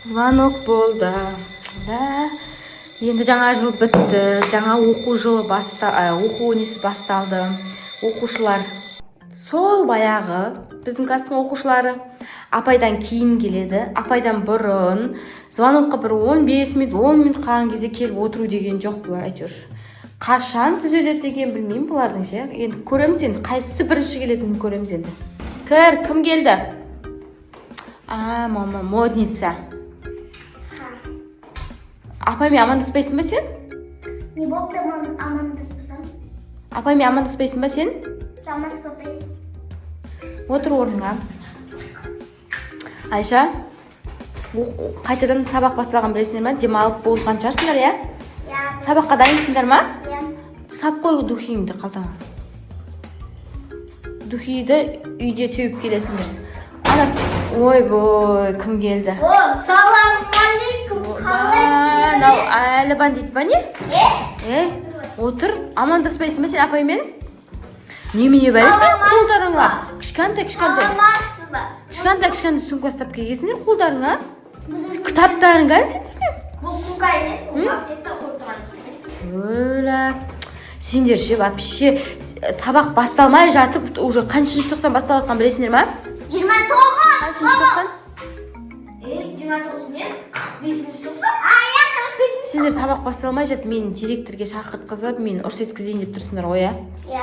Звонок болды. Да. Енді жаңа жыл бітті. Жаңа оқу жылы оқу несі басталды. Оқушылар сол баяғы біздің класстың оқушылары апайдан кейін келеді. Апайдан бұрын звонокқа бір 15 минут, 10 минут қалған кезде келіп отыру деген жоқ бұлар әйтеуір. Қашан түзеледі екен білмеймін бұлардың ше. Енді көреміз енді қайсысы бірінші келетінін көреміз енді. Кім келді? Мама, модница. Апаймен амандаспайсың ба сен? Не болды амандаспасам? Апаймен амандаспайсың ба сен? Амандаспай. Отыр орныңа. Айша, қайтадан сабақ басталған білесіңдер ма? Демалып болған шығарсыңдар, иә? Иә. Сабаққа дайынсыңдар ма? Иә. Сап қой духиіңді қалтаңа. Духиді үйде теуіп келесіңдер. Ой, кім келді? Салам алейкум, қалайсың? Әлі бандит ба не? Отыр, амандаспайсың ба сен апаймен? Немене бәлесің қолдарыңа? Кішкентай. Амансыз ба? Кішкентай сумка ұстап келгенсіңдер қолдарыңа? Кітаптарың әлі сендердің? Бұл сумка емес, бұл басетті отырған. Өлә. Сендер ше, вообще сабақ басталмай жатып, уже қаншыншы тоқсан басталып жатқан білесіңдер ма? 29. Қаншыншы тоқсан? 29 емес, 45-ші тоқсан. Ая, 45-ші. Сендер сабақ басталмай жатып, мен директорге шақыртқызып, мен ұрыс еткізейін деп тұрсыңдар ғой, Иә.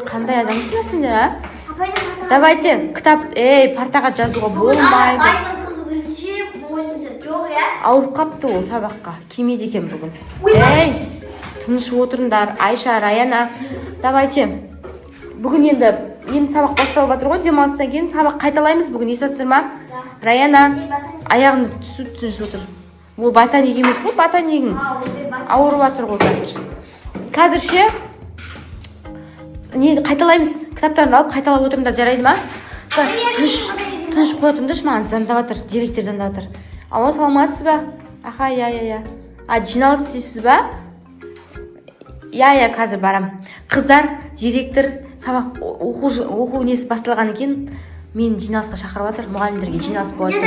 Қандай адамсыңдар сендер, а? Апайдан Давайте, кітап, партаға жазуға болмайды. Апайдың қызы өзінше мойнысы жоқ, иә? Ауырып қапты ол сабаққа. Келмейді екен бүгін. Тыныш отырыңдар, Айша, Раяна. Давайте. Бүгін енді сабақ басталып жатыр ғой, демалыстан кейін сабақ қайталаймыз бүгін, естісіңдер ма? Раяна, аяғыңды тыныш отыр. Ол ботаник емес қой, ботаникің. Ауырып жатыр ғой қазір. Қазір ше, қайталаймыз. Кітаптарыңды алып қайталап отырыңдар, жарайды ма? Тыныш қоя тұрыңдаршы, маған звондап жатыр, директор звондап жатыр. Алло, саламатсыз ба? Аха, иә. Жиналыс дейсіз ба? Иә, қазір барам. Қыздар, директор сабақ оқу несі басталған екен, мен жиналысқа шақырып жатыр, мұғалімдерге жиналыс болады.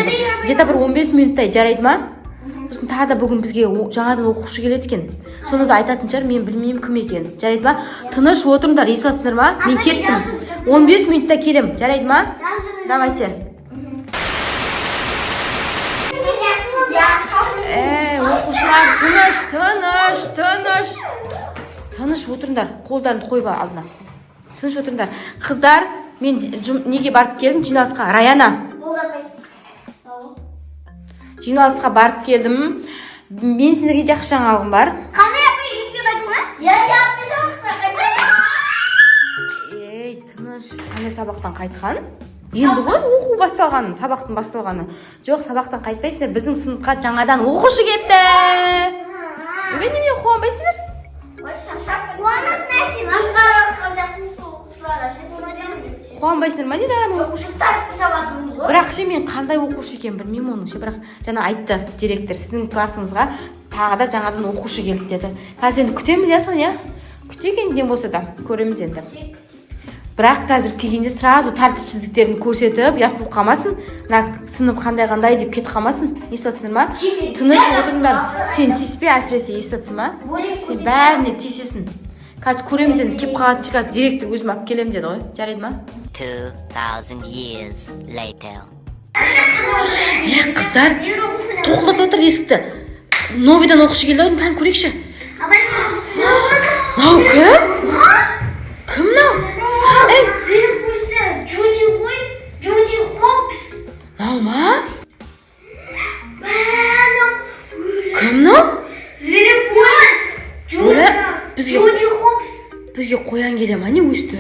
Где-то бір 15 минуттай, жарайды ма? Сосын тағы да бүгін бізге жаңадан оқушы келеді екен. Соны да айтатын шығар, мен білмеймін кім екен. Жарайды ма? Тыныш отырыңдар, естісіңдер ма? Мен кеттім. 15 минутта келем, жарайды ма? Давайте. Оқушылар, тыныш отырыңдар. Қолдарыңды қойба алдына. Тыныш отырыңдар. Қыздар, мен неге барып келдім? Жиналысқа. Раяна. Жиналысқа барып келдім. Мен сендерге жақсы жаңалығым бар. Қандай апай үйге қайту ма? Апай сабақтан қайтқан. Тыныш. Қандай сабақтан қайтқан? Енді ғой оқу басталғаны, сабақтың басталғаны. Жоқ, сабақтан қайтпайсыңдар. Біздің сыныпқа жаңадан оқушы кетті. Неме қуанбайсыңдар? Қуанып нәрсе ма? Өзғара отқан жақтың сол оқушылар қуанбайсыңдар ма не жаңадан оқушы? ғой. Бірақ ше мен қандай оқушы екен білмеймін оның ше, бірақ жаңа айтты директор, сіздің классыңызға тағы да жаңадан оқушы келді деді. Қазір енді күтеміз, иә соны, иә? Күтейік енді не болса да, көреміз енді. Бірақ қазір келгенде сразу тәртіпсіздіктерін көрсетіп, ұят болып қалмасын. Сынып қандай деп кетіп қалмасын. Естісіңдер ма? Тыныш отырыңдар. Сен тиіспе, әсіресе естісің ма? Сен бәріне тиісесің. Қазір көреміз енді, кеп қалатын шығар, қазір директор өзім алып келем деді ғой. Жарайды ма? 2000 years later. Қыздар, тоқтатып отыр есікті. Новидан оқушы келді ғой, кән көрейікші. Мынау кім? Кім мынау? Джуди Хопс. Мынау ма? Кім мынау? Зверополис. Джуди Хопс. Бізге қоян келе ма не өсті?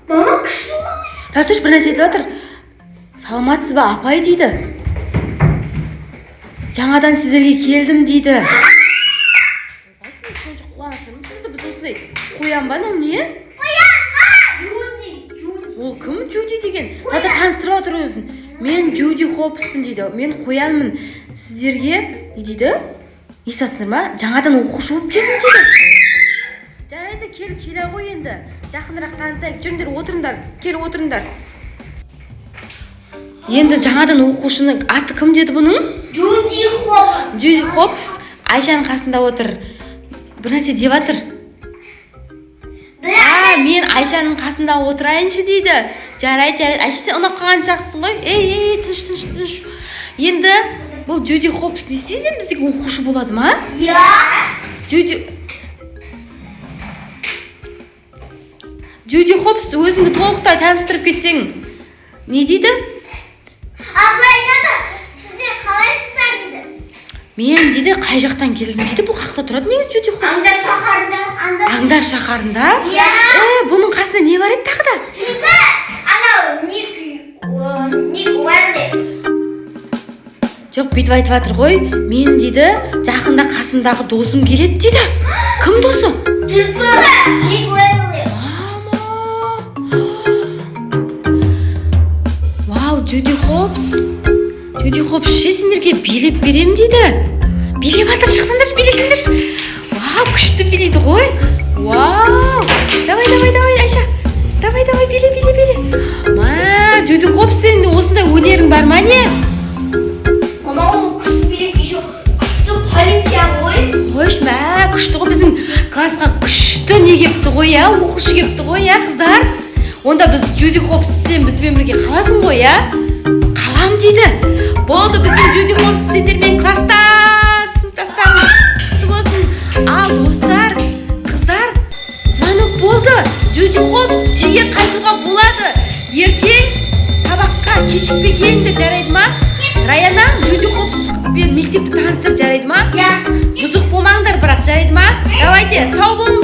Мама күшті ма? Татыш бір нәрсе айтып жатыр. Саламатсыз ба апай дейді. Жаңадан сіздерге келдім дейді. Сонша қуанасың ба? Біз осындай қоян ба не? Ол кім Джуди деген? Тата таныстырып отыр өзін. Мен Джуди Хопспын дейді. Мен қоянмын. Сіздерге не дейді? Естісіңдер ма? Жаңадан оқушы болып келдім дейді. Жарайды, келе ғой енді. Жақынырақ танысайық. Жүріңдер, отырыңдар. Кел отырыңдар. Енді жаңадан оқушының аты кім деді бұның? Judy Hopps. Judy Hopps. Айшаның қасында отыр. Бір нәрсе деп жатыр. Мен Айшаның қасында отырайыншы дейді. Жарайды. Айша, сен ұнап қалған сияқтысың ғой. Ей, тыныш. Енді бұл Judy Hopps десейден біздегі оқушы болады ма? Иә. Judy Hopps өзіңді толықтай таныстырып кетсең. Не дейді? Абылай деді, сіздер қалайсыздар дейді. Мен дейді қай жақтан келдім дейді. Бұл қақта тұрады негізі Judy Hopps. Аңдар шаһарында. Аңдар шаһарында? Иә. Бұның қасында не бар еді тағы да? Түлкі, анау Ник Уэнде. Жоқ, бүйтіп айтып жатыр ғой. Мен дейді жақында қасымдағы досым келеді дейді. Кім досы? Түлкі, Ник Уэнде. Вау, Judy Hopps. Ше, сендерге билеп берем дейді. Билеп жатыр, шықсаңдаршы, билесіңдерші. Вау, күшті билейді ғой. Вау. Давай, Айша. Давай, биле. Judy Hopps, сенің осындай өнерің бар ма не? Мама, ол күшті билеп, еще күшті полиция ғой. Қойш, күшті ғой, біздің классқа күшті не кепті ғой, оқушы кепті ғой, қыздар. Онда біз Judy Hopps, сен бізбен бірге қаласың ғой, қалам дейді. Болды, біздің Judy Hopps сендермен класста сыныптастарымыз құтты болсын. Ал достар, қыздар, звонок болды. Judy Hopps үйге қайтуға болады. Ертең сабаққа кешікпей келіңдер, жарайды ма? Раяна, Judy Hopps пен мектепті таныстыр, жарайды ма? Иә. Бұзық болмаңдар, бірақ жарайды ма? Давайте, сау болыңдар.